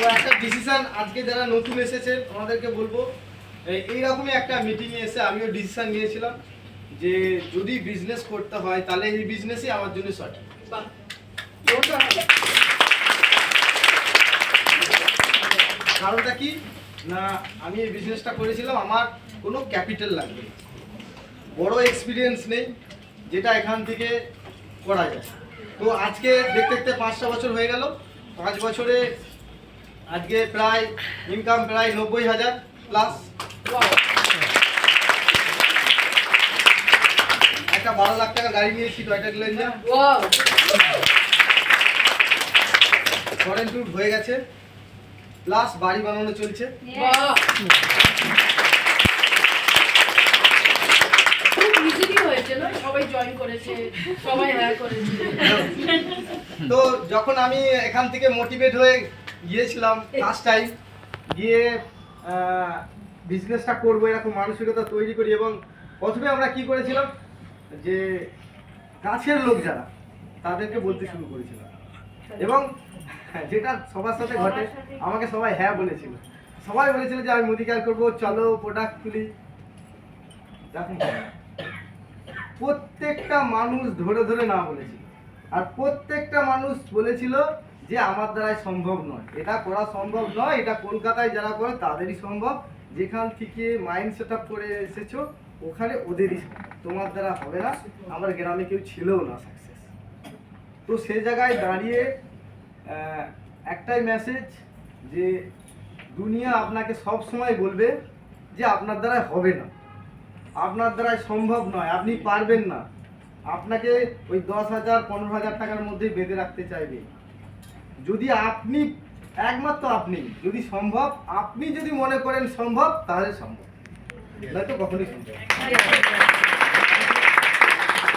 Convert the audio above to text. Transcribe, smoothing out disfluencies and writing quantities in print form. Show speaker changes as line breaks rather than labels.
তো একটা ডিসিশন আজকে যারা নতুন এসেছে ওনাদেরকে বলবো, এইরকমই একটা মিটিংয়ে এসে আমিও ডিসিশন নিয়েছিলাম যে যদি বিজনেস করতে হয় তাহলে এই বিজনেসই আমার জন্য সঠিক। কারণটা কি না, আমি এই বিজনেসটা করেছিলাম, আমার কোনো ক্যাপিটাল লাগবে, বড় এক্সপিরিয়েন্স নেই যেটা এখান থেকে করা যায়। তো আজকে দেখতে দেখতে 5টা বছর হয়ে গেল, 5 বছরে আজকে প্রায় ইনকাম প্রায় 90,000 প্লাস। একটা 12 লাখ টাকা গাড়ি নিয়েছি, টয়োটা গ্ল্যান্জার, ফরেন ট্যুর হয়ে গেছে, প্লাস বাড়ি বানানো চলছে। তো যখন আমি এখান থেকে মোটিভেট হয়ে গিয়েছিলাম ফার্স্ট টাইম গিয়ে বিজনেসটা করবো এরকম মানসিকতা তৈরি করি, এবং প্রথমে আমরা কি করেছিলাম যে কাছের লোক যারা তাদেরকে বলতে শুরু করেছিলাম, এবং যেটা সবার সাথে ঘটে, আমাকে সবাই হ্যাঁ বলেছিল, সবাই বলেছিল যে আমি মুদিখাল করবো, চলো প্রোডাক্ট তুলি। দেখুন প্রত্যেকটা মানুষ ধরে ধরে না বলেছিল, আর প্রত্যেকটা মানুষ বলেছিল যে আমার দ্বারাই সম্ভব নয়, এটা করা সম্ভব নয়, এটা কলকাতায় যারা করে তাদেরই সম্ভব, যেখান থেকে মাইন্ড সেট আপ করে এসেছো ওখানে ওদেরই, তোমার দ্বারা হবে না, আমার গ্রামে কেউ ছিলও না সাকসেস। তো সে জায়গায় দাঁড়িয়ে একটাই মেসেজ যে দুনিয়া আপনাকে সব সময় বলবে যে আপনার দ্বারা হবে না, আপনার দ্বারা সম্ভব নয়, আপনি পারবেন না, আপনাকে ওই 10,000 15,000 টাকার মধ্যে বেঁধে রাখতে চাইবে। যদি আপনি একমাত্র আপনি যদি সম্ভব, আপনি যদি মনে করেন সম্ভব, তাহলে সম্ভব, নয়তো কখনোই সম্ভব।